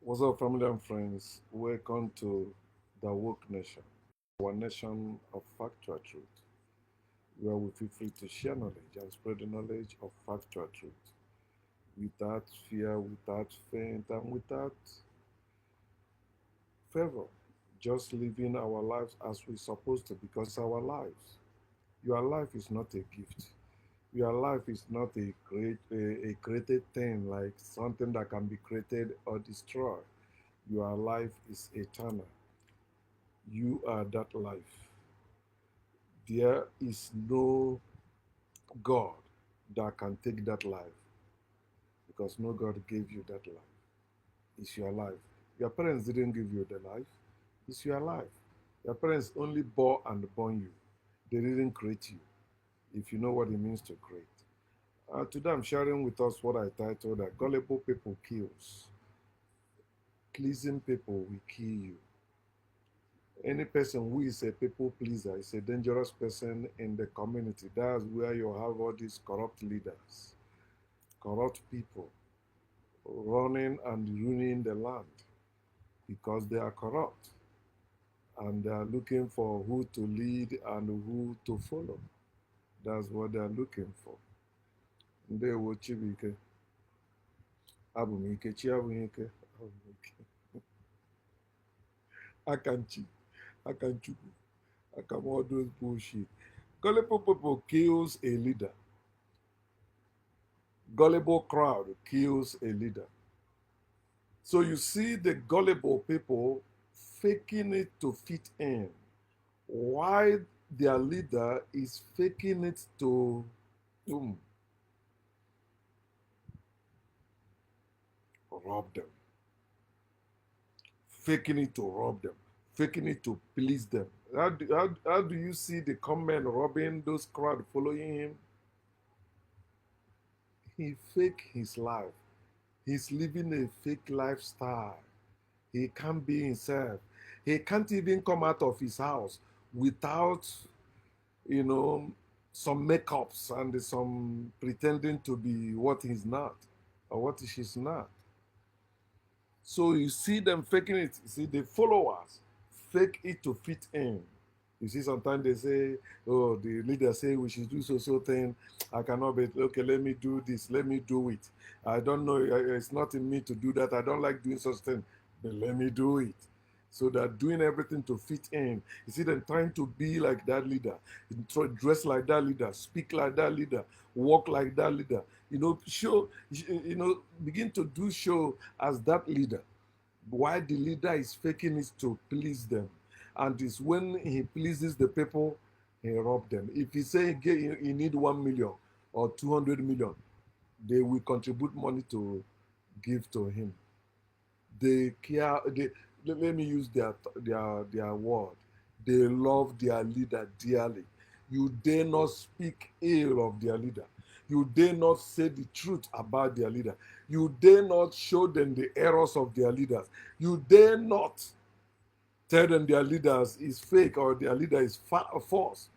What's up, family and friends? Welcome to the Woke Nation, our nation of factual truth, where we feel free to share knowledge and spread the knowledge of factual truth without fear, without faint, and without favor. Just living our lives as we're supposed to because it's our lives. Your life is not a gift. Your life is not a created thing like something that can be created or destroyed. Your life is eternal. You are that life. There is no God that can take that life because no God gave you that life. It's your life. Your parents didn't give you the life. It's your life. Your parents only bore and born you. They didn't create you, if you know what it means to create. Today I'm sharing with us what I titled that Gullible People Kills. Pleasing people will kill you. Any person who is a people pleaser is a dangerous person in the community. That's where you have all these corrupt leaders, corrupt people running and ruining the land because they are corrupt and they are looking for who to lead and who to follow. That's what they are looking for. Ndewo Chibuike, Abumike, Chiabumike, Abumike, Akanchi, Akanchuku, Akam all those bullshit. Gullible people kills a leader. Gullible crowd kills a leader. So you see the gullible people faking it to fit in, while their leader is faking it to um, rob them, faking it to rob them, faking it to please them. How do you see the comment robbing those crowd following him? He fake his life. He's living a fake lifestyle. He can't be himself. He can't even come out of his house without, you know, some makeups and some pretending to be what he's not or what she's not. So you see them faking it. You see the followers fake it to fit in. You see, sometimes they say, "Oh, the leader say we should do so thing. I cannot be okay. Let me do this. Let me do it. I don't know. It's not in me to do that. I don't like doing such thing, but let me do it." So they're doing everything to fit in. You see them trying to be like that leader, dress like that leader, speak like that leader, walk like that leader. Show. Begin to do show as that leader. Why the leader is faking it to please them, and it's when he pleases the people, he rob them. If he say he need 1 million or 200 million, they will contribute money to give to him. They care. Let me use their word. They love their leader dearly. You dare not speak ill of their leader. You dare not say the truth about their leader. You dare not show them the errors of their leaders. You dare not tell them their leaders is fake or their leader is false.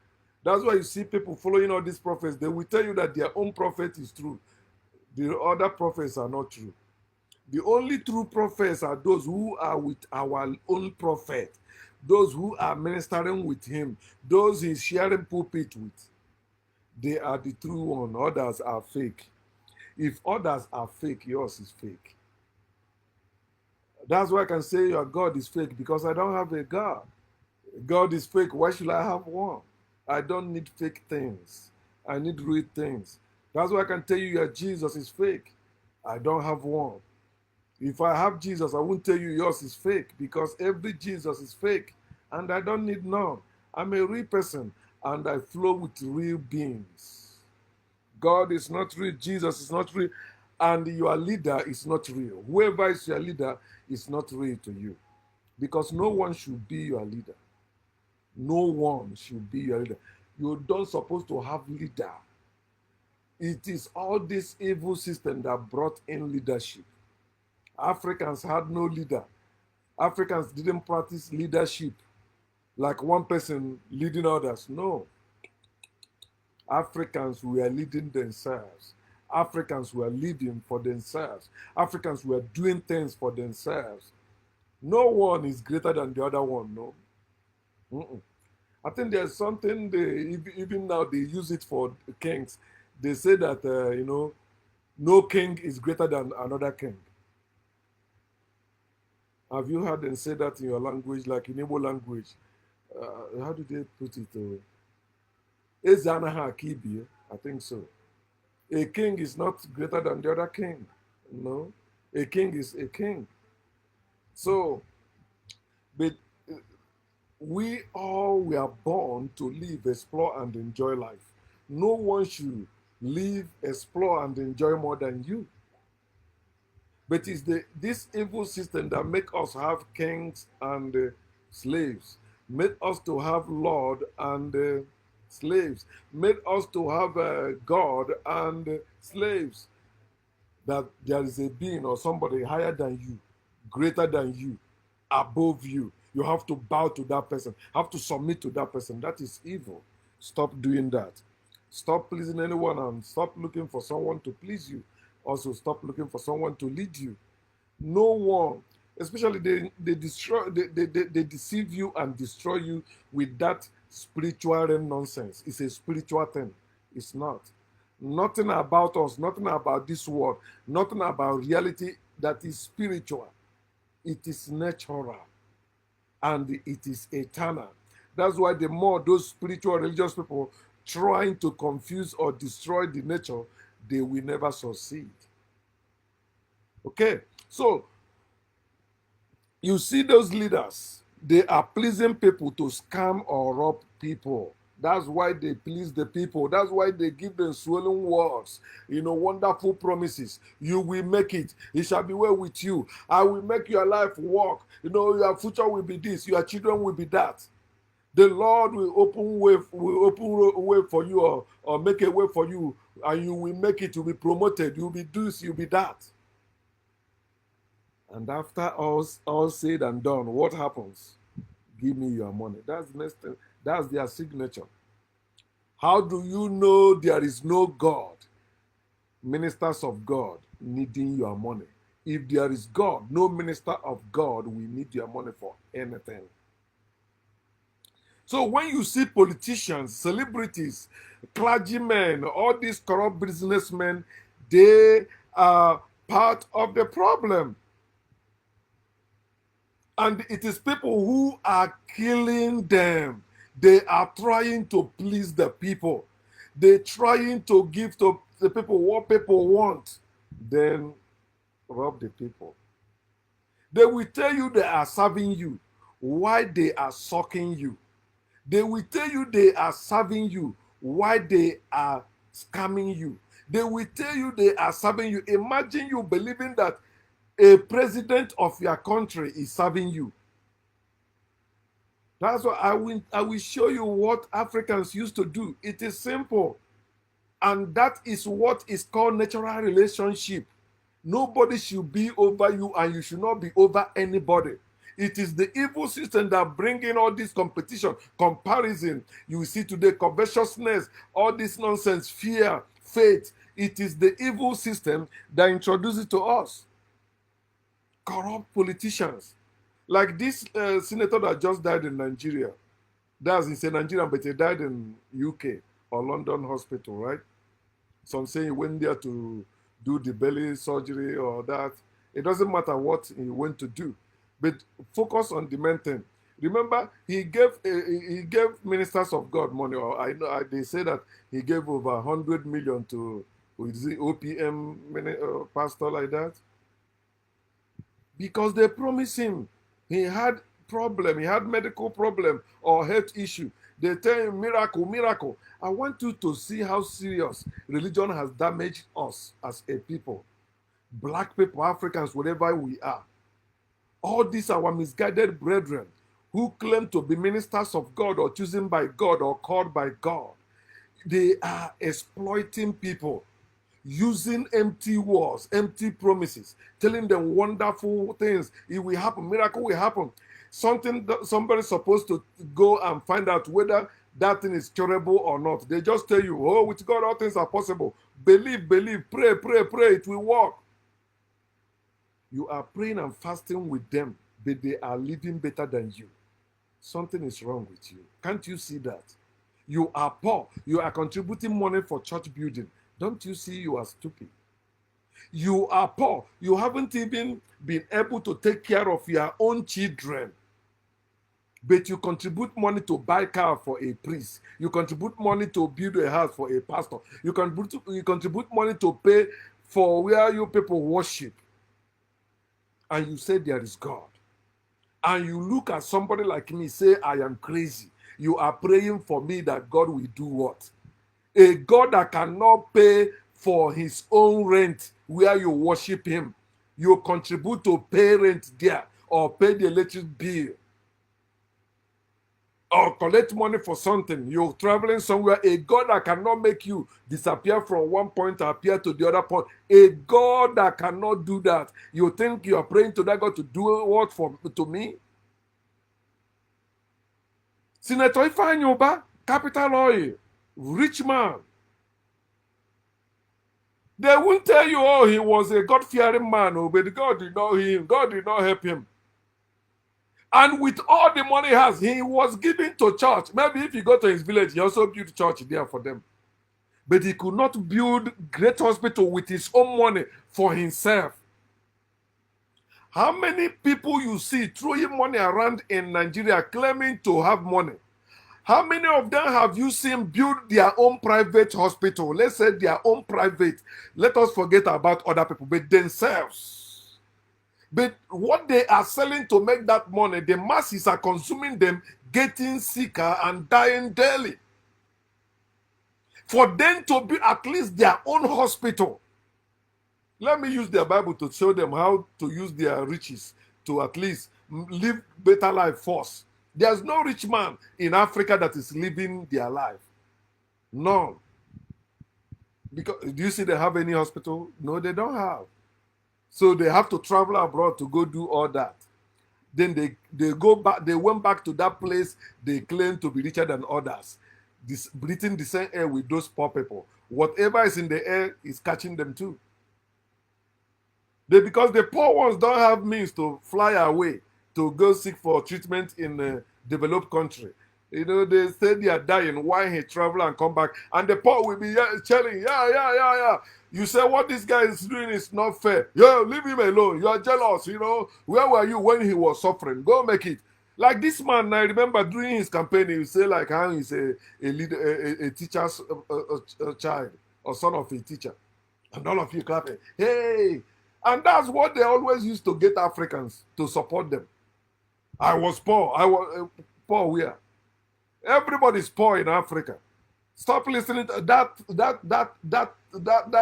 That's why you see people following all these prophets. They will tell you that their own prophet is true. The other prophets are not true. The only true prophets are those who are with our own prophet, those who are ministering with him, those he's sharing pulpit with. They are the true one. Others are fake. If others are fake, yours is fake. That's why I can say your God is fake because I don't have a God. God is fake. Why should I have one? I don't need fake things. I need real things. That's why I can tell you your Jesus is fake. I don't have one. If I have Jesus, I won't tell you yours is fake because every Jesus is fake and I don't need none. I'm a real person and I flow with real beings. God is not real, Jesus is not real, and your leader is not real. Whoever is your leader is not real to you because no one should be your leader. No one should be your leader. You don't supposed to have leader. It is all this evil system that brought in leadership. Africans had no leader. Africans didn't practice leadership like one person leading others. No. Africans were leading themselves. Africans were living for themselves. Africans were doing things for themselves. No one is greater than the other one, no. Mm-mm. I think there's something even now they use it for kings. They say that no king is greater than another king. Have you heard them say that in your language, like in Igbo language? How do they put it? Eze anaghị aka ibie. I think so. A king is not greater than the other king. No, a king is a king. So, but we all were born to live, explore, and enjoy life. No one should live, explore, and enjoy more than you. But it's this evil system that make us have kings and slaves, made us to have lord and slaves, made us to have God and slaves. That there is a being or somebody higher than you, greater than you, above you. You have to bow to that person, have to submit to that person. That is evil. Stop doing that. Stop pleasing anyone and stop looking for someone to please you. Also, stop looking for someone to lead you. No one, especially they destroy, they deceive you and destroy you with that spiritual nonsense. It's a spiritual thing. It's not. Nothing about us, nothing about this world, nothing about reality that is spiritual. It is natural and it is eternal. That's why the more those spiritual religious people trying to confuse or destroy the nature, they will never succeed. Okay, so you see those leaders, they are pleasing people to scam or rob people. That's why they please the people. That's why they give them swelling words, wonderful promises. You will make it. It shall be well with you. I will make your life work. Your future will be this. Your children will be that. The Lord will open way for you or make a way for you, and you will make it. You'll be promoted. You'll be this. You'll be that. And after all said and done, what happens? Give me your money. That's the next thing. That's their signature. How do you know there is no God? Ministers of God needing your money. If there is God, no minister of God will need your money for anything. So when you see politicians, celebrities, clergymen, all these corrupt businessmen, they are part of the problem. And it is people who are killing them. They are trying to please the people. They're trying to give to the people what people want. Then rob the people. They will tell you they are serving you. Why they are sucking you. They will tell you they are serving you. Why they are scamming you. They will tell you they are serving you. Imagine you believing that a president of your country is serving you. That's why I will show you what Africans used to do. It is simple. And that is what is called natural relationship. Nobody should be over you and you should not be over anybody. It is the evil system that bring in all this competition, comparison. You see today, covetousness, all this nonsense, fear, faith. It is the evil system that introduces it to us. Corrupt politicians. Like this senator that just died in Nigeria. That's in Nigeria, but he died in UK or London hospital, right? Some say he went there to do the belly surgery or that. It doesn't matter what he went to do, but focus on the main thing. Remember, he gave ministers of God money, or they say that he gave over 100 million to the OPM pastor like that. Because they promised him. He had problem, he had medical problem or health issue. They tell him miracle, miracle. I want you to see how serious religion has damaged us as a people. Black people, Africans, wherever we are. All these are our misguided brethren who claim to be ministers of God or chosen by God or called by God. They are exploiting people, using empty words, empty promises, telling them wonderful things. It will happen, miracle will happen. Somebody's supposed to go and find out whether that thing is curable or not. They just tell you, oh, with God all things are possible. Believe, believe, pray, pray, pray. It will work. You are praying and fasting with them, but they are living better than you. Something is wrong with you. Can't you see that? You are poor. You are contributing money for church building. Don't you see you are stupid? You are poor. You haven't even been able to take care of your own children. But you contribute money to buy car for a priest. You contribute money to build a house for a pastor. You contribute money to pay for where you people worship. And you say there is God. And you look at somebody like me, say, I am crazy. You are praying for me that God will do what? A God that cannot pay for his own rent where you worship him. You contribute to pay rent there or pay the electric bill or collect money for something. You're traveling somewhere. A God that cannot make you disappear from one point to appear to the other point. A God that cannot do that. You think you are praying to that God to do what to me? Senator Ifeanyi Uba, Capital Oil, rich man. They won't tell you, oh, he was a God-fearing man, oh, but God did not heal him. God did not help him. And with all the money he has, he was giving to church. Maybe if you go to his village, he also built church there for them. But he could not build great hospital with his own money for himself. How many people you see throwing money around in Nigeria claiming to have money? How many of them have you seen build their own private hospital? Let's say their own private. Let us forget about other people, but themselves. But what they are selling to make that money, the masses are consuming them, getting sicker and dying daily. For them to build at least their own hospital. Let me use their Bible to show them how to use their riches to at least live better life first. There's no rich man in Africa that is living their life. None. Because do you see they have any hospital? No, they don't have. So they have to travel abroad to go do all that. Then they go back, they went back to that place they claim to be richer than others. Breathing the same air with those poor people. Whatever is in the air is catching them too. Because the poor ones don't have means to fly away to go seek for treatment in a developed country. You know, they say they are dying. Why he travel and come back? And the poor will be yelling, yeah. You say what this guy is doing is not fair. Yo, leave him alone. You are jealous, you know. Where were you when he was suffering? Go make it. Like this man, I remember during his campaign, he would say like how he's a leader, a teacher's a child or son of a teacher. And all of you clapping. Hey! And that's what they always used to get Africans to support them. I was poor. I was poor where? Everybody's poor in Africa. Stop listening to that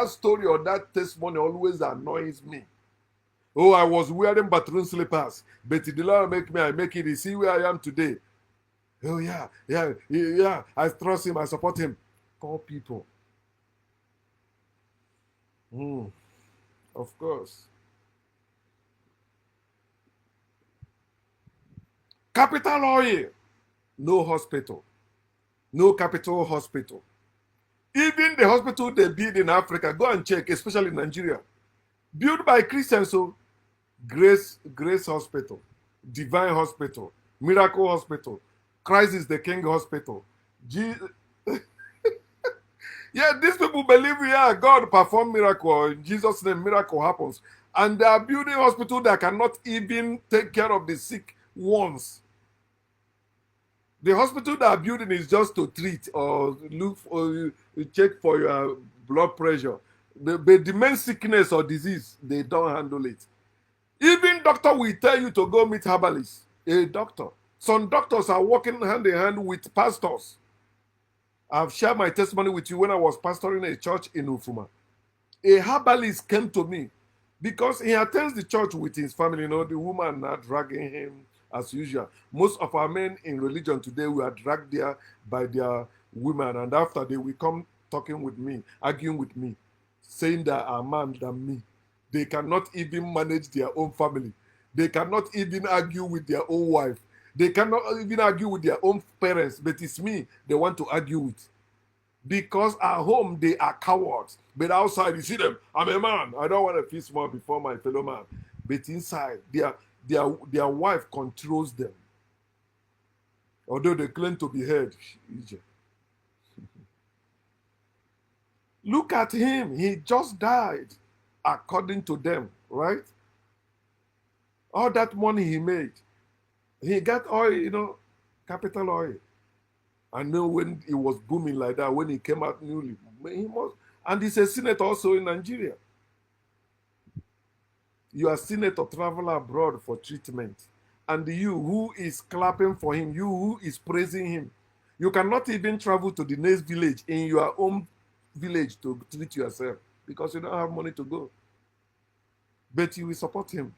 story or that testimony always annoys me. Oh, I was wearing bathroom slippers, but the Lord make me, I make it. You see where I am today. Oh yeah. I trust him. I support him. Poor people. Of course. Capital Oil, no hospital, no capital hospital. Even the hospital they build in Africa, go and check, especially in Nigeria, built by Christians. So, Grace Hospital, Divine Hospital, Miracle Hospital, Christ is the King Hospital. Yeah, these people believe, God perform miracle. In Jesus' name, miracle happens. And they are building hospital that cannot even take care of the sick ones. The hospital they are building is just to treat or look for, check for your blood pressure. But the main sickness or disease, they don't handle it. Even doctor will tell you to go meet herbalists. A doctor. Some doctors are working hand in hand with pastors. I've shared my testimony with you when I was pastoring a church in Ufuma. A herbalist came to me because he attends the church with his family. You know, the woman are dragging him as usual. Most of our men in religion today were dragged there by their women, and after they will come talking with me, arguing with me, saying that are man than me. They cannot even manage their own family. They cannot even argue with their own wife. They cannot even argue with their own parents, but it's me they want to argue with. Because at home they are cowards, but outside you see them. I'm a man. I don't want to feel small before my fellow man. But inside, their wife controls them. Although they claim to be head. Look at him. He just died, according to them, right? All that money he made, he got oil, capital oil. I know when it was booming like that, when he came out newly, he must, and he's a senator also in Nigeria. You are senator, travel abroad for treatment. And you who is clapping for him, you who is praising him, you cannot even travel to the next village in your own village to treat yourself because you don't have money to go. But you will support him.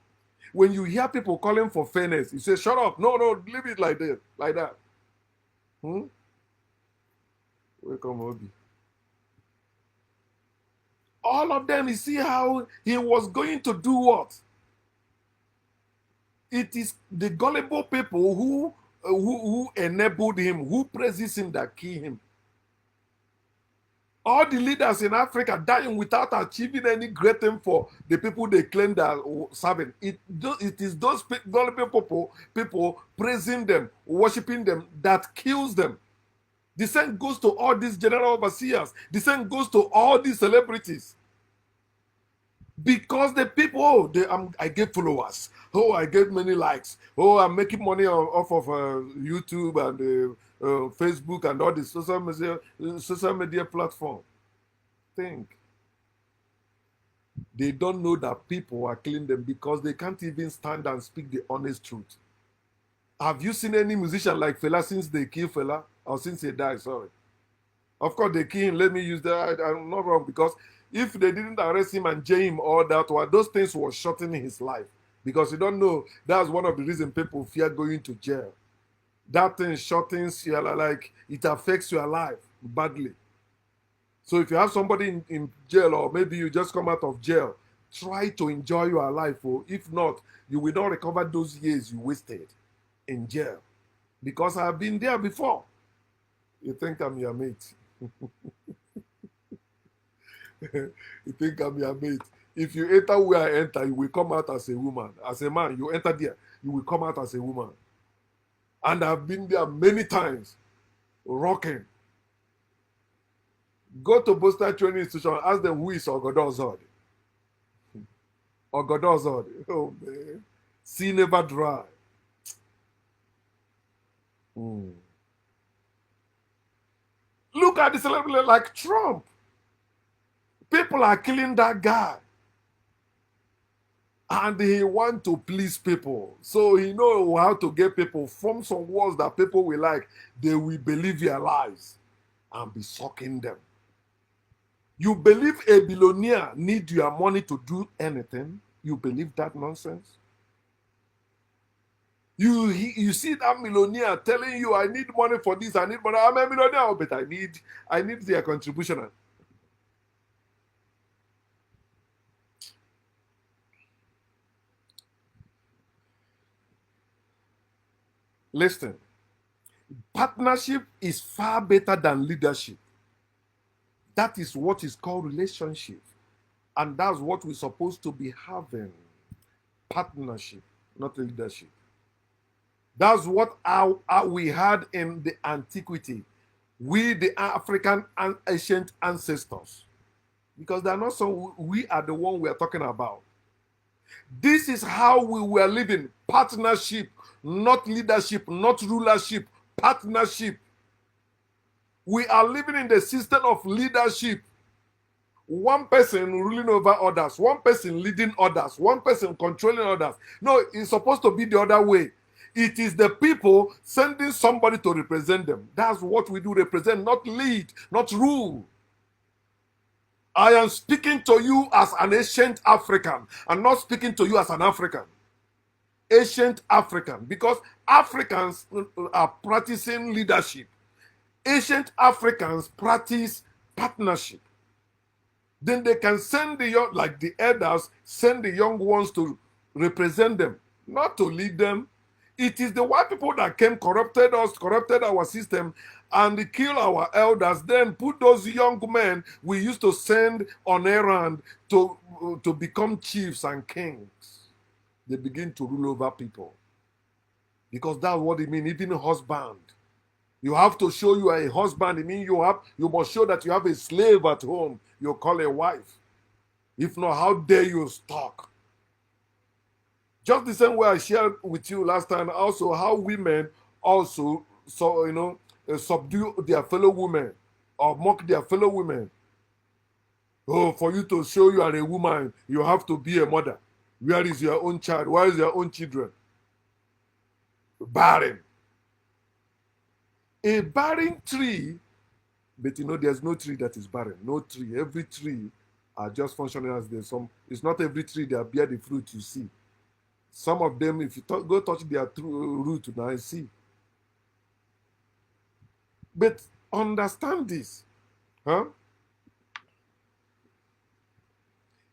When you hear people calling for fairness, you say, shut up. No, leave it like that. Like that. Welcome, Obi. All of them, you see how he was going to do what? It is the gullible people who enabled him, who praises him, that kill him. All the leaders in Africa dying without achieving any great thing for the people they claim they are serving. It is those gullible people praising them, worshiping them, that kills them. The same goes to all these general overseers. The same goes to all these celebrities. Because the people, I get followers. Oh, I get many likes. Oh, I'm making money off of YouTube and Facebook and all the social media platform. Think. They don't know that people are killing them because they can't even stand and speak the honest truth. Have you seen any musician like Fela since they kill Fela? Or since he died, sorry. Of course, they kill him. Let me use that. I'm not wrong, because if they didn't arrest him and jail him all that while, those things were shortening his life. Because you don't know, that's one of the reasons people fear going to jail. That thing shortens your life, like it affects your life badly. So if you have somebody in jail, or maybe you just come out of jail, try to enjoy your life. Or if not, you will not recover those years you wasted in jail. Because I've been there before. You think I'm your mate. You think I'm your mate. If you enter where I enter, you will come out as a woman. As a man, you enter there, you will come out as a woman. And I've been there many times, rocking. Go to Boston Training Institution, ask them who is Ogodozod. Ogodozod. Oh, man. Sea never dry. Look at the celebrity like Trump. People are killing that guy. And he want to please people. So he know how to get people, form some words that people will like. They will believe your lies and be sucking them. You believe a billionaire need your money to do anything? You believe that nonsense? You see that millionaire telling you, I need money for this, I need money. I'm a millionaire, but I need their contribution. Listen, partnership is far better than leadership. That is what is called relationship. And that's what we're supposed to be having. Partnership, not leadership. That's what we had in the antiquity. We, the African and ancient ancestors. Because they're not so, we are the one we are talking about. This is how we were living. Partnership, not leadership, not rulership. Partnership. We are living in the system of leadership. One person ruling over others, one person leading others, one person controlling others. No, it's supposed to be the other way. It is the people sending somebody to represent them. That's what we do, represent, not lead, not rule. I am speaking to you as an ancient African. I'm not speaking to you as an African. Ancient African, because Africans are practicing leadership. Ancient Africans practice partnership. Then they can send the young, like the elders, send the young ones to represent them, not to lead them. It is the white people that came, corrupted us, corrupted our system, and killed our elders. Then put those young men we used to send on errand to become chiefs and kings. They begin to rule over people. Because that's what it means, even a husband. You have to show you are a husband. It means you must show that you have a slave at home. You call a wife. If not, how dare you stalk? Just the same way I shared with you last time, also how women also subdue their fellow women or mock their fellow women. Oh, for you to show you are a woman, you have to be a mother. Where is your own child? Where is your own children? Barren. A barren tree, but there's no tree that is barren. No tree. Every tree are just functioning as there's some. It's not every tree that bear the fruit you see. Some of them, if you go touch their root now and see. But understand this, huh?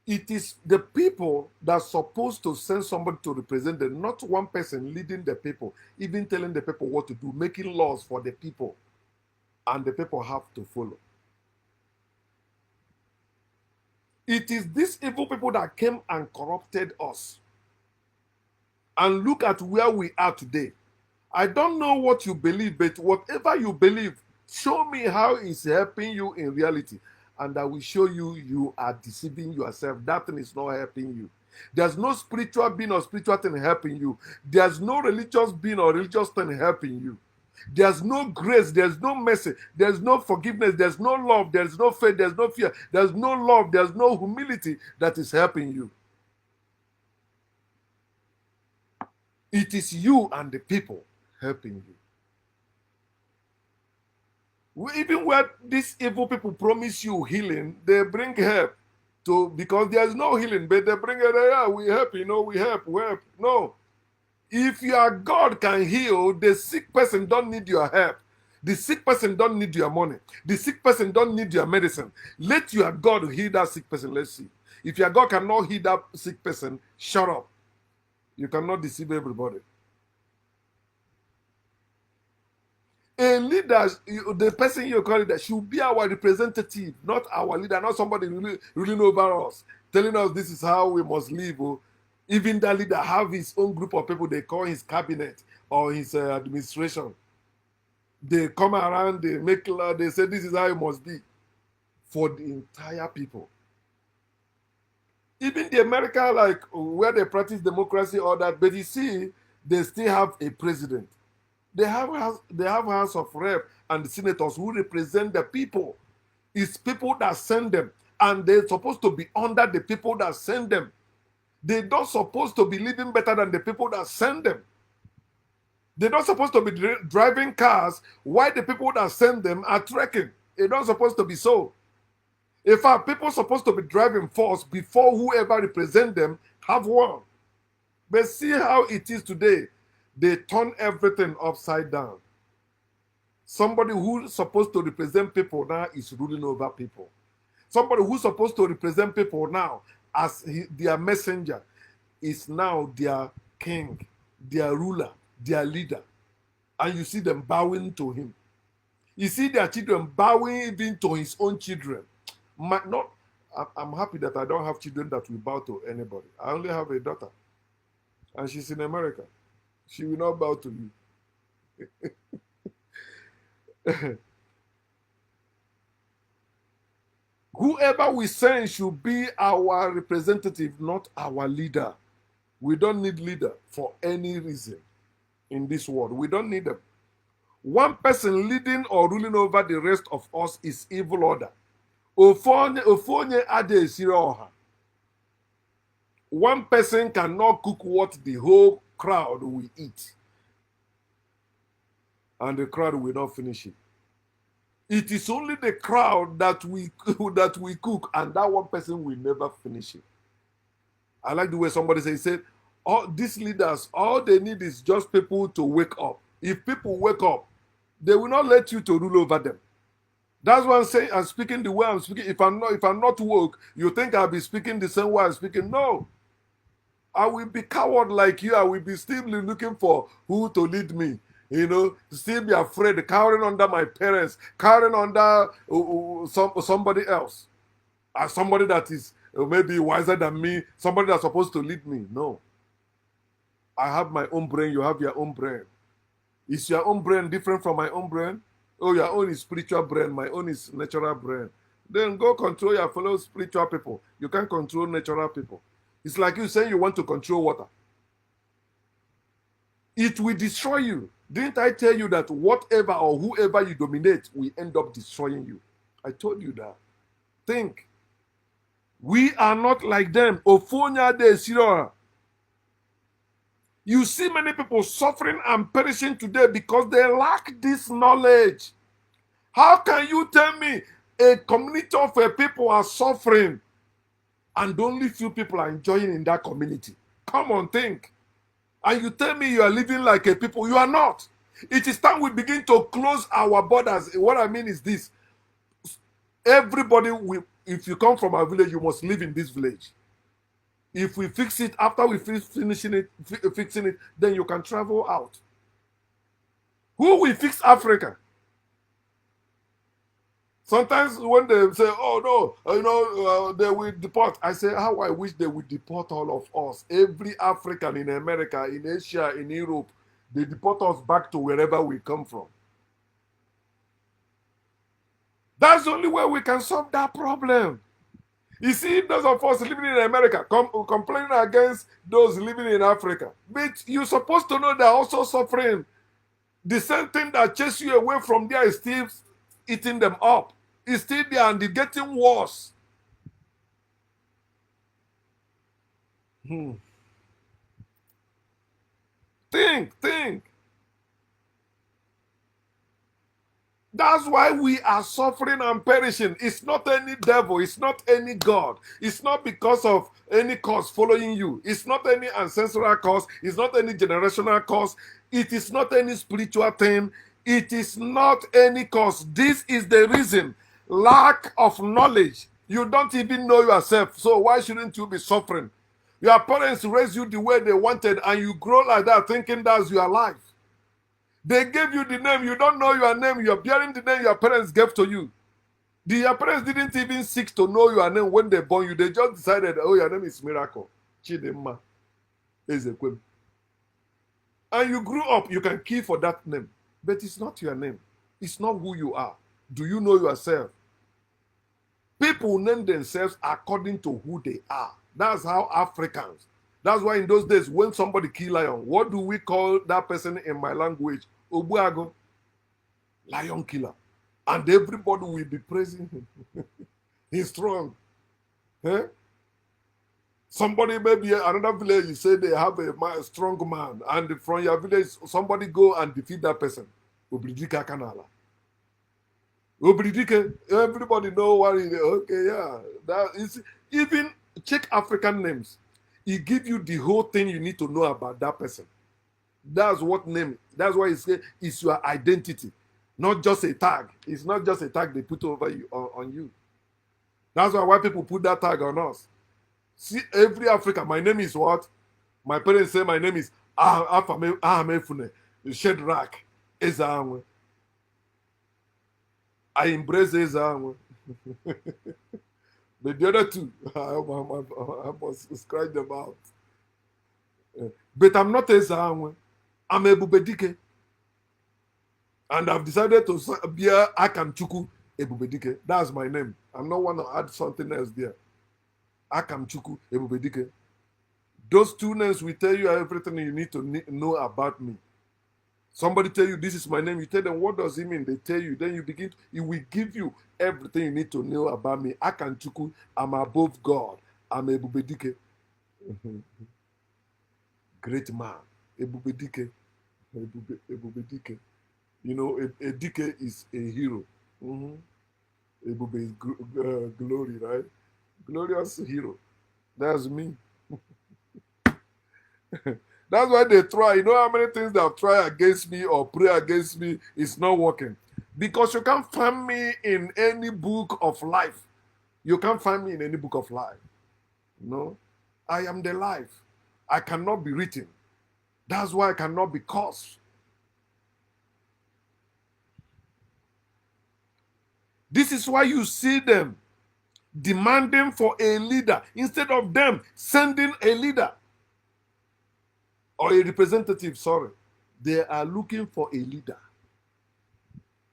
It is the people that's supposed to send somebody to represent them, not one person leading the people, even telling the people what to do, making laws for the people, and the people have to follow. It is these evil people that came and corrupted us. And look at where we are today. I don't know what you believe, but whatever you believe, show me how it's helping you in reality. And I will show you you are deceiving yourself. That thing is not helping you. There's no spiritual being or spiritual thing helping you. There's no religious being or religious thing helping you. There's no grace. There's no mercy. There's no forgiveness. There's no love. There's no faith. There's no fear. There's no love. There's no humility that is helping you. It is you and the people helping you. Even when these evil people promise you healing, they bring help because there's no healing, but they bring it, yeah, we help, we help. No. If your God can heal, the sick person don't need your help. The sick person don't need your money. The sick person don't need your medicine. Let your God heal that sick person. Let's see. If your God cannot heal that sick person, shut up. You cannot deceive everybody. A leader, the person you call leader, should be our representative, not our leader, not somebody ruling over us, telling us this is how we must live. Even that leader have his own group of people they call his cabinet or his administration. They come around, they make law, they say this is how it must be for the entire people. Even the America, like where they practice democracy, or that, but you see, they still have a president. They have House of Rep and the senators who represent the people. It's people that send them, and they're supposed to be under the people that send them. They're not supposed to be living better than the people that send them. They're not supposed to be driving cars while the people that send them are trekking. It's not supposed to be so. In fact, people are supposed to be driving first before whoever represents them have one. But see how it is today. They turn everything upside down. Somebody who's supposed to represent people now is ruling over people. Somebody who's supposed to represent people now as their messenger is now their king, their ruler, their leader. And you see them bowing to him. You see their children bowing even to his own children. I'm happy that I don't have children that will bow to anybody. I only have a daughter. And she's in America. She will not bow to you. Whoever we send should be our representative, not our leader. We don't need leader for any reason in this world. We don't need them. One person leading or ruling over the rest of us is evil order. One person cannot cook what the whole crowd will eat. And the crowd will not finish it. It is only the crowd that we cook, and that one person will never finish it. I like the way somebody said, all these leaders, all they need is just people to wake up. If people wake up, they will not let you to rule over them. That's why I'm saying I'm speaking the way I'm speaking. If I'm not woke, you think I'll be speaking the same way I'm speaking. No. I will be coward like you. I will be still looking for who to lead me. Still be afraid, cowering under my parents, cowering under somebody else, somebody that is maybe wiser than me, somebody that's supposed to lead me. No, I have my own brain. You have your own brain. Is your own brain different from my own brain? Oh, your own is spiritual brain. My own is natural brain. Then go control your fellow spiritual people. You can't control natural people. It's like you saying you want to control water. It will destroy you. Didn't I tell you that whatever or whoever you dominate will end up destroying you? I told you that. Think. We are not like them. Ophonia de Sirora. You see many people suffering and perishing today because they lack this knowledge. How can you tell me a community of people are suffering and only few people are enjoying in that community? Come on, think. And you tell me you are living like a people. You are not. It is time we begin to close our borders. What I mean is this. Everybody, if you come from a village, you must live in this village. If we fix it, after we fixing it, then you can travel out. Who will fix Africa? Sometimes when they say, "Oh no, they will deport," I say, "How I wish they would deport all of us, every African in America, in Asia, in Europe. They deport us back to wherever we come from." That's the only way we can solve that problem. You see, those of us living in America complaining against those living in Africa. But you're supposed to know they're also suffering. The same thing that chases you away from there is still eating them up. It's still there and it's getting worse. Think. That's why we are suffering and perishing. It's not any devil. It's not any God. It's not because of any cause following you. It's not any ancestral cause. It's not any generational cause. It is not any spiritual thing. It is not any cause. This is the reason. Lack of knowledge. You don't even know yourself. So why shouldn't you be suffering? Your parents raised you the way they wanted and you grow like that thinking that's your life. They gave you the name. You don't know your name. You're bearing the name your parents gave to you. Your parents didn't even seek to know your name when they born you. They just decided, oh, your name is Miracle. Chidimma. Ezekwem. And you grew up, you can kill for that name. But it's not your name. It's not who you are. Do you know yourself? People name themselves according to who they are. That's how Africans. That's why in those days, when somebody kill lion, what do we call that person in my language? Obuago. Lion killer. And everybody will be praising him. He's strong. Eh? Somebody, maybe another village, you say they have a strong man. And from your village, somebody go and defeat that person. Obridika Kanala. Obridike, everybody know what it is. Okay, yeah. That is, even check African names. It gives you the whole thing you need to know about that person. That's what name. That's why it's your identity, not just a tag. It's not just a tag they put over you on you. That's why people put that tag on us. See, every African, my name is what? My parents say my name is Ahamefune Shedrack Ezanwe. I embrace Ezanwe. But the other two, I must scratch them out. But I'm not Ezanwe. I'm Ebubedike. And I've decided to be Akamchuku Ebubedike. That's my name. I'm not want to add something else there. Akamchuku Ebubedike. Those two names will tell you everything you need to know about me. Somebody tell you this is my name, you tell them what does it mean? They tell you, then you begin. It will give you everything you need to know about me. Akamchuku, I'm above God. I'm Ebubedike. Great man. Ebubedike. Ebubedike. You know, a dike is a hero. Ebube is glory, right? Glorious hero. That's me. That's why they try. You know how many things they'll try against me or pray against me? It's not working. Because you can't find me in any book of life. You can't find me in any book of life. No. I am the life. I cannot be written. That's why I cannot be cursed. This is why you see them demanding for a leader instead of them sending a leader or a representative, sorry. They are looking for a leader.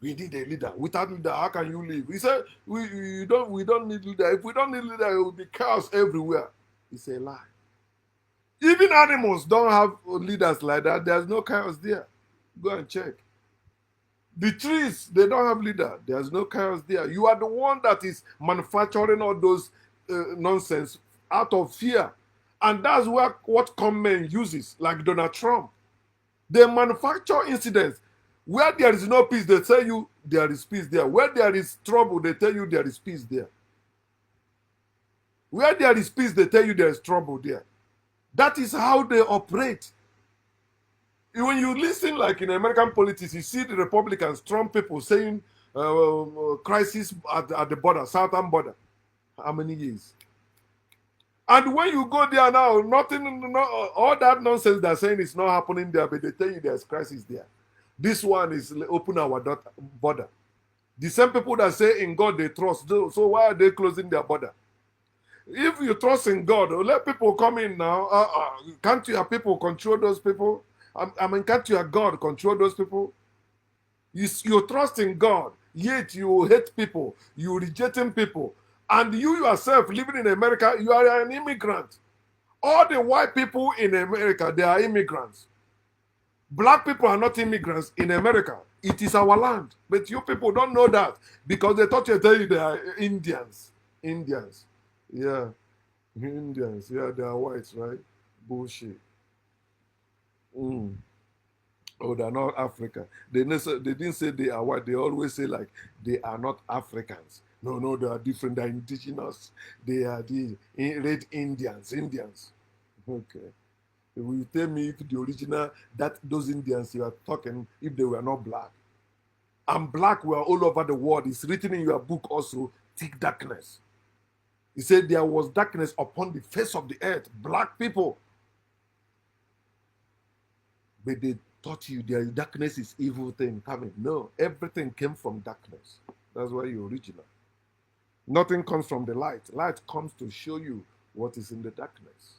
We need a leader. Without leader, how can you live? He said, we don't need leader. If we don't need leader, it will be chaos everywhere. It's a lie. Even animals don't have leaders like that. There's no chaos there. Go and check. The trees, they don't have leader. There's no chaos there. You are the one that is manufacturing all those nonsense out of fear. And that's what common uses, like Donald Trump. They manufacture incidents. Where there is no peace, they tell you there is peace there. Where there is trouble, they tell you there is peace there. Where there is peace, they tell you there is trouble there. That is how they operate. When you listen, like in American politics, you see the Republicans, Trump people saying crisis at the border, southern border. How many years? And when you go there now, all that nonsense they're saying is not happening there, but they tell you there's crisis there. This one is open our border. The same people that say in God they trust, so why are they closing their border? If you trust in God, let people come in now. Can't your people control those people? I mean, can't your God control those people? You trust in God, yet you hate people, you rejecting people. And you yourself living in America, you are an immigrant. All the white people in America, they are immigrants. Black people are not immigrants in America. It is our land. But you people don't know that because they thought you tell you they are Indians. Indians. Yeah. Indians. Yeah, they are whites, right? Bullshit. Mm. Oh, they're not African. They didn't say they are white. They always say like they are not Africans. No, they are different. They're indigenous. They are the red Indians. Indians. Okay. Will you tell me if the original that those Indians you are talking, if they were not black? And black were all over the world. It's written in your book also, thick darkness. He said there was darkness upon the face of the earth. Black people. But they taught you their darkness is evil thing coming. No, everything came from darkness. That's why you're original. Nothing comes from the light. Light comes to show you what is in the darkness.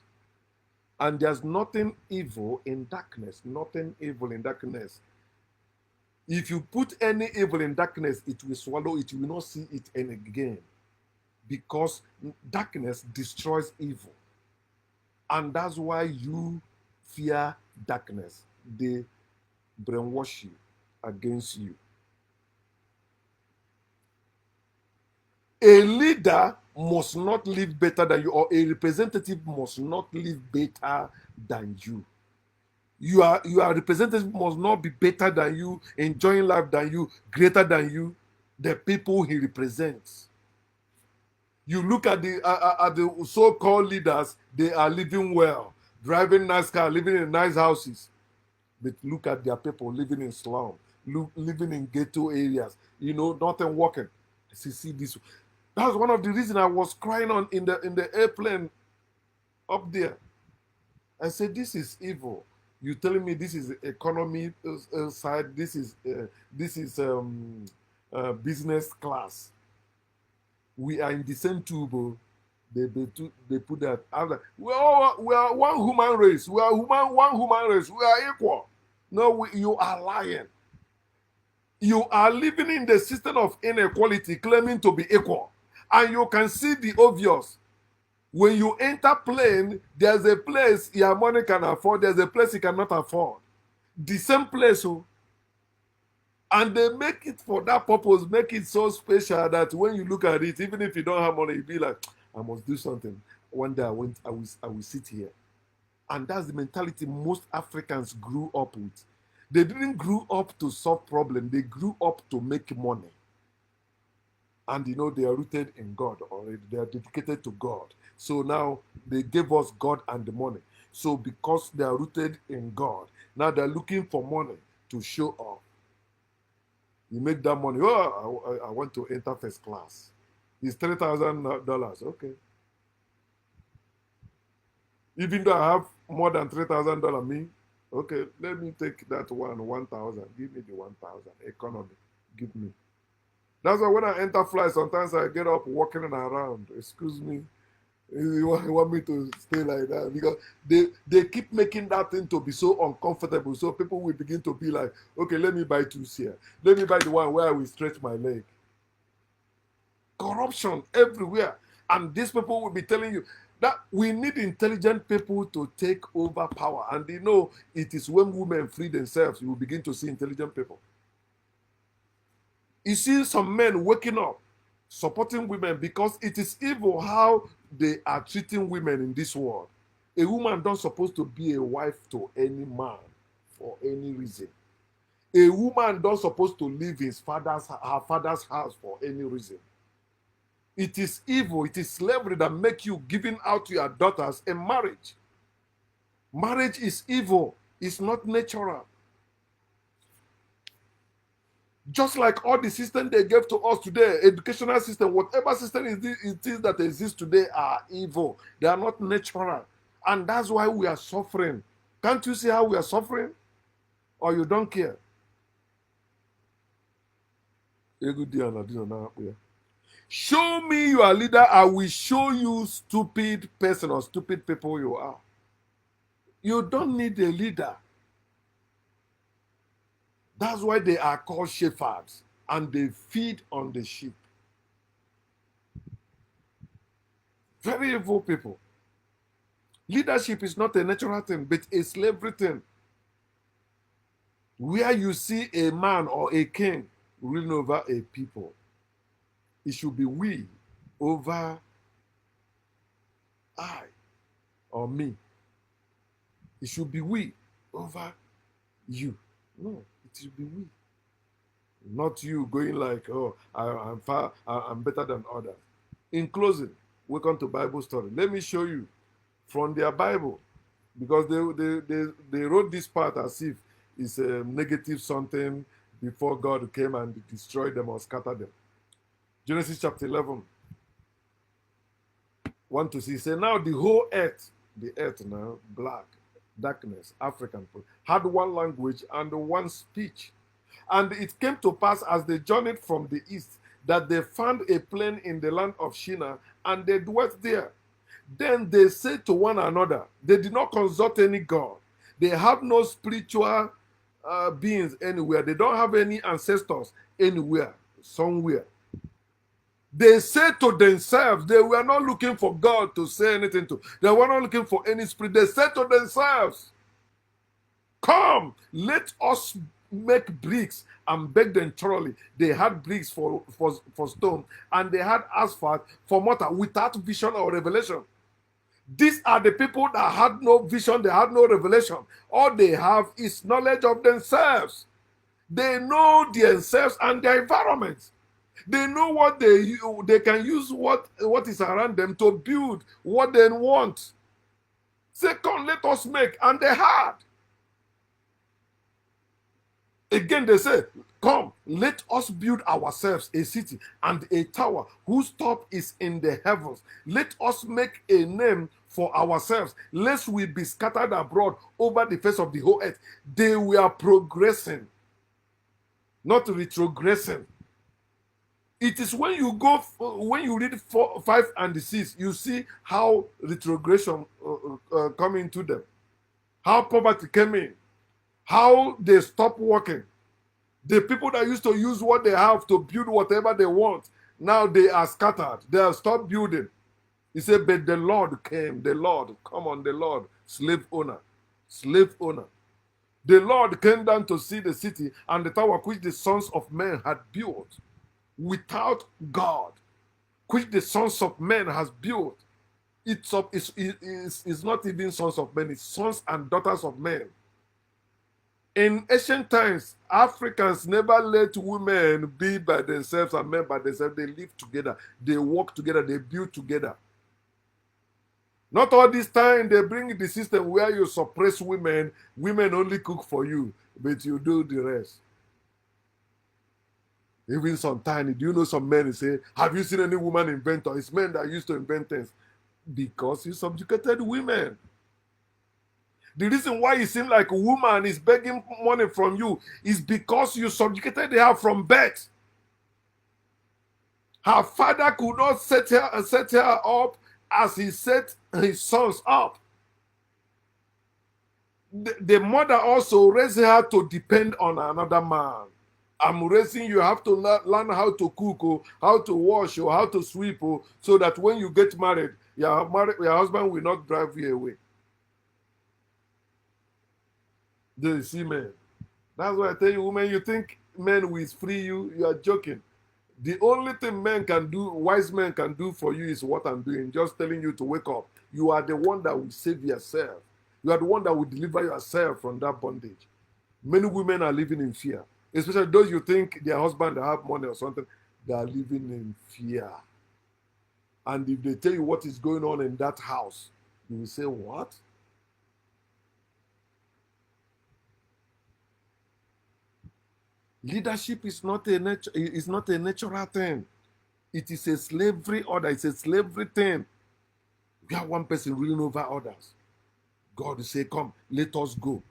And there's nothing evil in darkness. Nothing evil in darkness. If you put any evil in darkness, it will swallow it. You will not see it again. Because darkness destroys evil. And that's why you fear darkness. They brainwash you against you. A leader must not live better than you, or a representative must not live better than you. Your representative must not be better than you, enjoying life than you, greater than you, the people he represents. You look at the so-called leaders, they are living well, driving nice cars, living in nice houses. But look at their people living in slum, living in ghetto areas, nothing working. See this. That's one of the reasons I was crying on in the airplane up there. I said, this is evil. You telling me this is economy side, this is business class. We are in the same tube. They put that. I'm like, we are one human race. We are one human race. We are equal. No, you are lying. You are living in the system of inequality, claiming to be equal. And you can see the obvious. When you enter plane, there's a place your money can afford, there's a place you cannot afford. The same place. And they make it for that purpose, make it so special that when you look at it, even if you don't have money, you'll be like, I must do something. One day I will sit here. And that's the mentality most Africans grew up with. They didn't grow up to solve problems, they grew up to make money. And they are rooted in God already. They are dedicated to God. So now they gave us God and the money. So because they are rooted in God, now they're looking for money to show off. You make that money. Oh, I want to enter first class. It's $3,000. Okay. Even though I have more than $3,000, me, okay, let me take that 1,000. Give me the 1,000. Economy, give me. That's why when I enter flight, sometimes I get up walking around. Excuse me, you want me to stay like that? Because they keep making that thing to be so uncomfortable. So people will begin to be like, okay, let me buy two here. Let me buy the one where I will stretch my leg. Corruption everywhere. And these people will be telling you that we need intelligent people to take over power. And they know it is when women free themselves, you will begin to see intelligent people. You see some men waking up, supporting women because it is evil how they are treating women in this world. A woman don't supposed to be a wife to any man for any reason. A woman don't supposed to leave her father's house for any reason. It is evil, it is slavery that make you giving out your daughters in marriage. Marriage is evil, it's not natural. Just like all the system they gave to us today, educational system, whatever system it is that exists today are evil. They are not natural. And that's why we are suffering. Can't you see how we are suffering? Or you don't care? Show me your leader, I will show you stupid person or stupid people you are. You don't need a leader. That's why they are called shepherds and they feed on the sheep. Very evil people. Leadership is not a natural thing, but a slavery thing. Where you see a man or a king ruling over a people, it should be we over I or me. It should be we over you. No, it should be we. Not you going like, oh, I'm better than others. In closing, welcome to Bible story. Let me show you from their Bible, because they wrote this part as if it's a negative something before God came and destroyed them or scattered them. Genesis chapter 11, 1 to 6. Say now the whole earth, the earth now, black, darkness, African, had one language and one speech. And it came to pass as they journeyed from the east that they found a plain in the land of Shinar, and they dwelt there. Then they said to one another, they did not consult any God. They have no spiritual beings anywhere. They don't have any ancestors anywhere, somewhere. They said to themselves, they were not looking for God to say anything to. They were not looking for any spirit. They said to themselves, come, let us make bricks and bake them thoroughly. They had bricks for stone, and they had asphalt for mortar without vision or revelation. These are the people that had no vision, they had no revelation. All they have is knowledge of themselves. They know themselves and their environment. They know what they can use what is around them to build what they want. Say, come, let us make. And they had. Again, they say, come, let us build ourselves a city and a tower whose top is in the heavens. Let us make a name for ourselves, lest we be scattered abroad over the face of the whole earth. They were progressing, not retrogressing. It is when you read 4, 5, and 6, you see how retrogression come into them, how poverty came in, how they stopped working. The people that used to use what they have to build whatever they want, now they are scattered. They have stopped building. He said, but the Lord came. The Lord, come on, the Lord, slave owner. Slave owner. The Lord came down to see the city and the tower which the sons of men had built without God, which the sons of men has built. It's not even sons of men, it's sons and daughters of men. In ancient times, Africans never let women be by themselves and men by themselves. They live together, they work together, they build together. Not all this time they bring the system where you suppress women, women only cook for you, but you do the rest. Even sometimes, do you know some men say, have you seen any woman inventor? It's men that used to invent things. Because you subjugated women. The reason why it seems like a woman is begging money from you is because you subjugated her from birth. Her father could not set her up as he set his sons up. The mother also raised her to depend on another man. I'm raising you, have to learn how to cook, or how to wash, or how to sweep, or so that when you get married, your husband will not drive you away. Do you see, men? That's why I tell you, women, you think men will free you, you are joking. The only thing men can do, wise men can do for you is what I'm doing, just telling you to wake up. You are the one that will save yourself. You are the one that will deliver yourself from that bondage. Many women are living in fear, especially those you think their husband have money or something. They are living in fear. And if they tell you what is going on in that house, you will say, what? Leadership is not a natural thing. It is a slavery order. It's a slavery thing. We have one person ruling over others. God will say, come, let us go.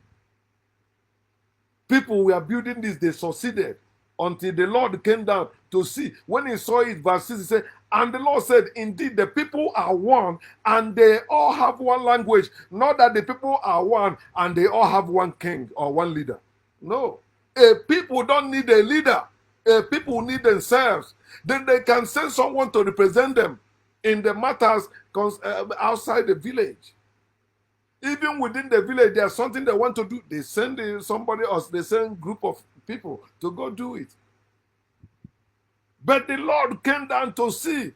People were building this, they succeeded until the Lord came down to see. When he saw it, verse 6, he said, and the Lord said, indeed, the people are one and they all have one language. Not that the people are one and they all have one king or one leader. No. A people don't need a leader. A people need themselves. Then they can send someone to represent them in the matters outside the village. Even within the village, there's something they want to do. They send somebody else, they send group of people to go do it. But the Lord came down to see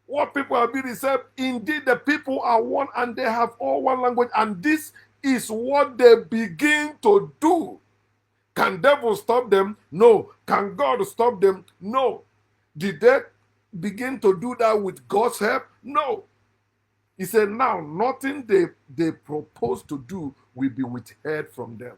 what people have been. He said, indeed, the people are one and they have all one language. And this is what they begin to do. Can devil stop them? No. Can God stop them? No. Did they begin to do that with God's help? No. He said, now nothing they propose to do will be withheld from them.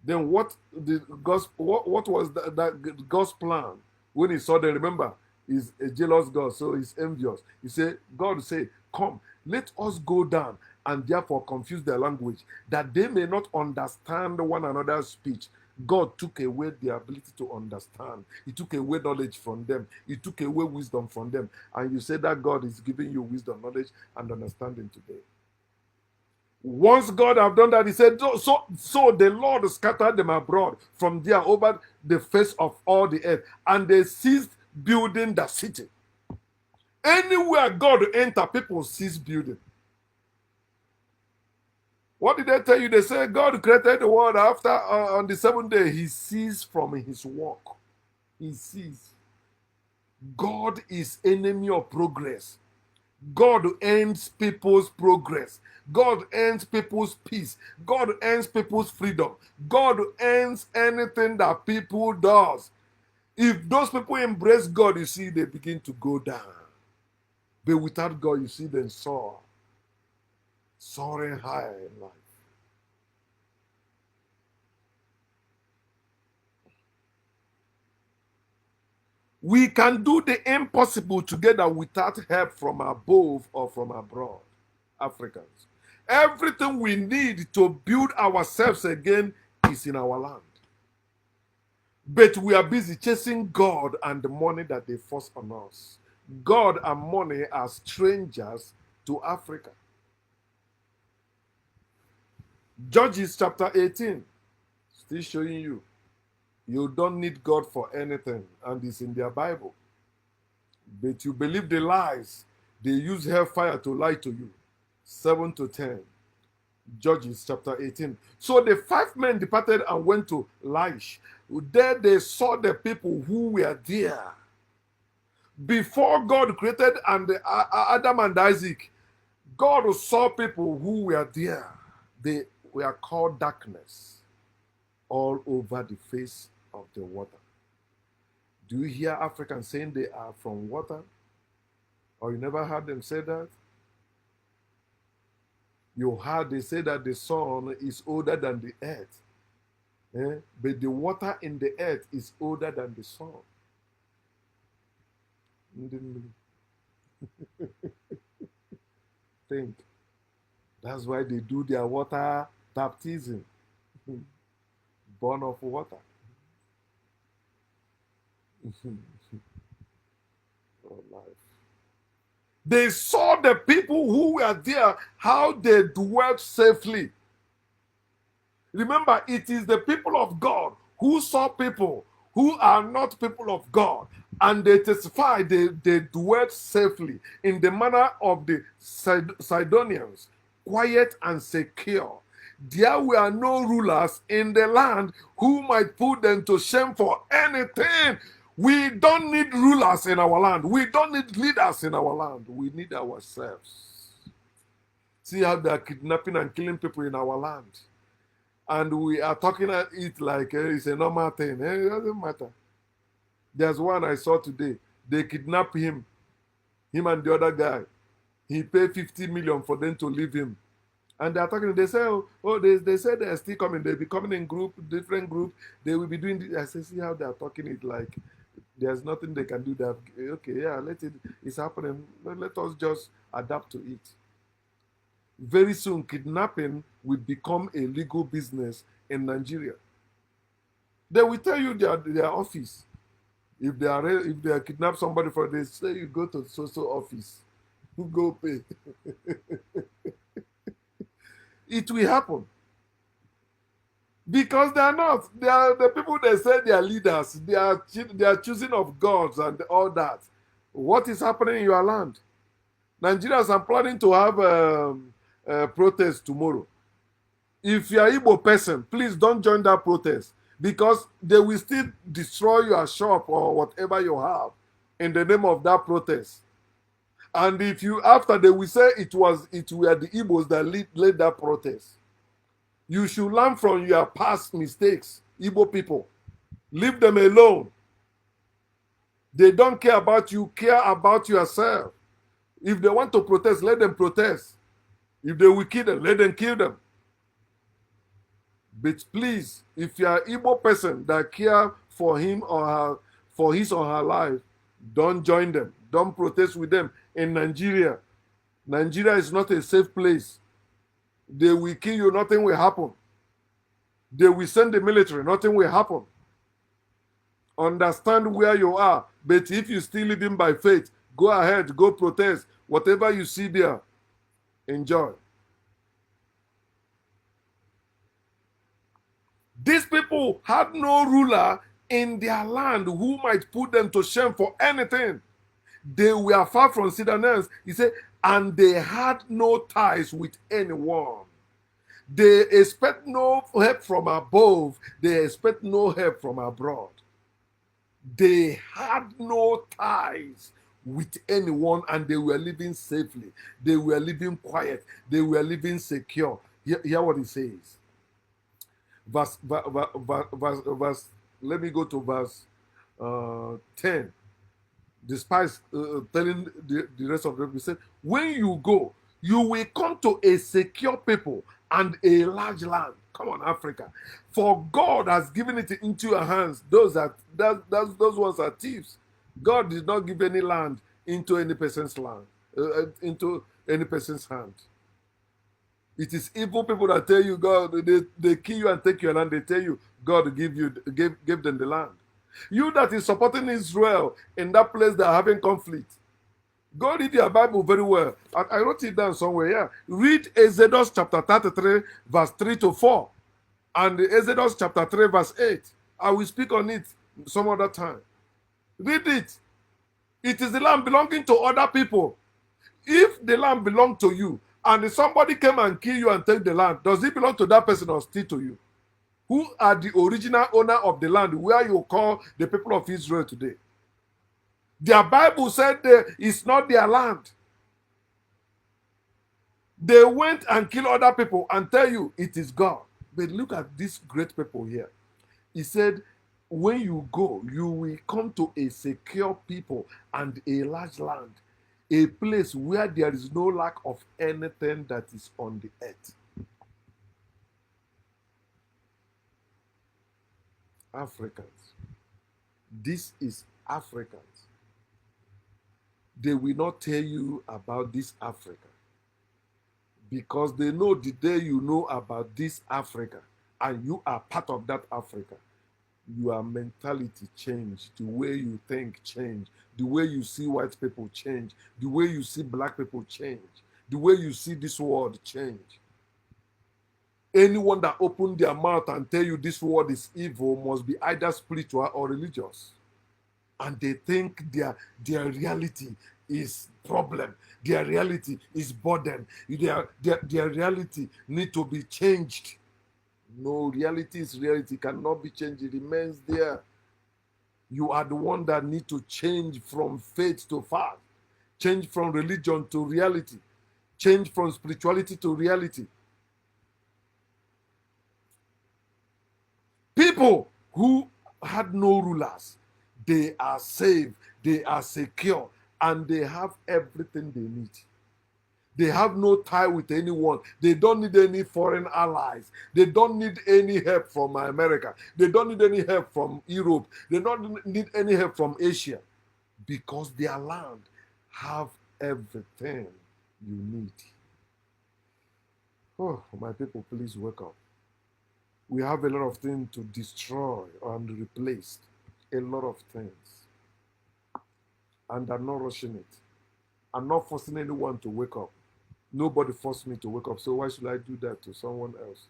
Then what was that God's plan when he saw them? Remember, he's a jealous God, so he's envious. He said, God said, come, let us go down and therefore confuse their language, that they may not understand one another's speech. God took away their ability to understand. He took away knowledge from them. He took away wisdom from them. And you say that God is giving you wisdom, knowledge, and understanding today. Once God have done that, he said, so the Lord scattered them abroad from there over the face of all the earth, and they ceased building the city. Anywhere God enter, people cease building. What did they tell you? They said God created the world after, on the seventh day, he ceased from his work. He ceased. God is enemy of progress. God ends people's progress. God ends people's peace. God ends people's freedom. God ends anything that people does. If those people embrace God, you see, they begin to go down. But without God, you see them soar. Soaring high in life. We can do the impossible together without help from above or from abroad. Africans. Everything we need to build ourselves again is in our land. But we are busy chasing God and the money that they force on us. God and money are strangers to Africa. Judges chapter 18, still showing you. You don't need God for anything, and it's in their Bible. But you believe the lies. They use hellfire to lie to you. 7 to 10. Judges chapter 18. So the 5 men departed and went to Laish. There they saw the people who were there. Before God created Adam and Isaac, God saw people who were there. They were called darkness all over the face of the water. Do you hear Africans saying they are from water? Or you never heard them say that? You heard they say that the sun is older than the earth. But the water in the earth is older than the sun. Think. That's why they do their water baptism, born of water. Oh, life. They saw the people who were there, how they dwelt safely. Remember, it is the people of God who saw people who are not people of God, and they testify they dwelt safely in the manner of the Sidonians, quiet and secure. There were no rulers in the land who might put them to shame for anything. We don't need rulers in our land. We don't need leaders in our land. We need ourselves. See how they are kidnapping and killing people in our land. And we are talking at it like it's a normal thing. It doesn't matter. There's one I saw today. They kidnap him and the other guy. He paid 50 million for them to leave him. And they are talking, they say, they say they're still coming. They'll be coming in different group. They will be doing this. I say, see how they are talking it like there's nothing they can do. That okay, yeah, it's happening. Let us just adapt to it. Very soon, kidnapping will become a legal business in Nigeria. They will tell you their office. If they kidnap somebody for this, say you go to so office, you go pay. It will happen because they are not. They are the people they say they are leaders. They are choosing of gods and all that. What is happening in your land? Nigerians are planning to have a protest tomorrow. If you are Igbo person, please don't join that protest because they will still destroy your shop or whatever you have in the name of that protest. And if you after they will say it were the Igbos that led that protest. You should learn from your past mistakes, Igbo people. Leave them alone. They don't care about you, care about yourself. If they want to protest, let them protest. If they will kill them, let them kill them. But please, if you are an Igbo person that care for him or her, for his or her life, don't join them. Don't protest with them in Nigeria. Nigeria is not a safe place. They will kill you, nothing will happen. They will send the military, nothing will happen. Understand where you are. But if you still living by faith, go ahead, go protest. Whatever you see there, enjoy. These people had no ruler in their land who might put them to shame for anything. They were far from Sidonians. He said, and they had no ties with anyone. They expect no help from above. They expect no help from abroad. They had no ties with anyone and they were living safely. They were living quiet. They were living secure. Hear what he says. Let me go to verse 10. Despite telling the rest of them, he said, when you go, you will come to a secure people and a large land. Come on, Africa. For God has given it into your hands. Those ones are thieves. God did not give any land into any person's land, into any person's hand. It is evil people that tell you God, they kill you and take your land. They tell you God give them the land. You that is supporting Israel in that place that are having conflict. Go read your Bible very well. I wrote it down somewhere. Yeah. Read Exodus chapter 33, verse 3 to 4. And Exodus chapter 3, verse 8. I will speak on it some other time. Read it. It is the land belonging to other people. If the land belongs to you, and if somebody came and kill you and take the land, does it belong to that person or still to you? Who are the original owner of the land where you call the people of Israel today? Their Bible said it's not their land. They went and killed other people and tell you it is God. But look at these great people here. He said, when you go, you will come to a secure people and a large land, a place where there is no lack of anything that is on the earth. Africans. This is Africans. They will not tell you about this Africa because they know the day you know about this Africa and you are part of that Africa, your mentality change, the way you think change, the way you see white people change, the way you see black people change, the way you see this world change. Anyone that open their mouth and tell you this world is evil must be either spiritual or religious. And they think their reality is problem. Their reality is burden. Their reality need to be changed. No, reality is reality, cannot be changed. It remains there. You are the one that need to change from faith to fact, change from religion to reality, change from spirituality to reality. People who had no rulers, they are safe, they are secure, and they have everything they need. They have no tie with anyone. They don't need any foreign allies. They don't need any help from America. They don't need any help from Europe. They don't need any help from Asia, because their land have everything you need. Oh, my people, please wake up. We have a lot of things to destroy and replace. A lot of things. And I'm not rushing it. I'm not forcing anyone to wake up. Nobody forced me to wake up. So why should I do that to someone else?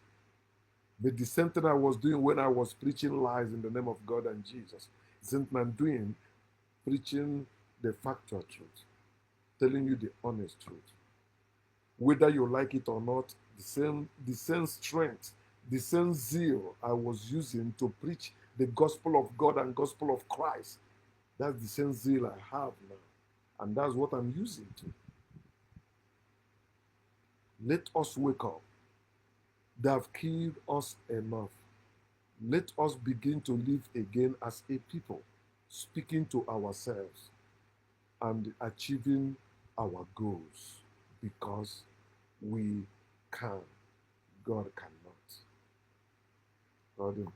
But the same thing I was doing when I was preaching lies in the name of God and Jesus. The same thing I'm doing, preaching the factual truth, telling you the honest truth. Whether you like it or not, the same strength, the same zeal I was using to preach the gospel of God and gospel of Christ, that's the same zeal I have now. And that's what I'm using to. Let us wake up. They have killed us enough. Let us begin to live again as a people, speaking to ourselves and achieving our goals, because we can. God cannot. God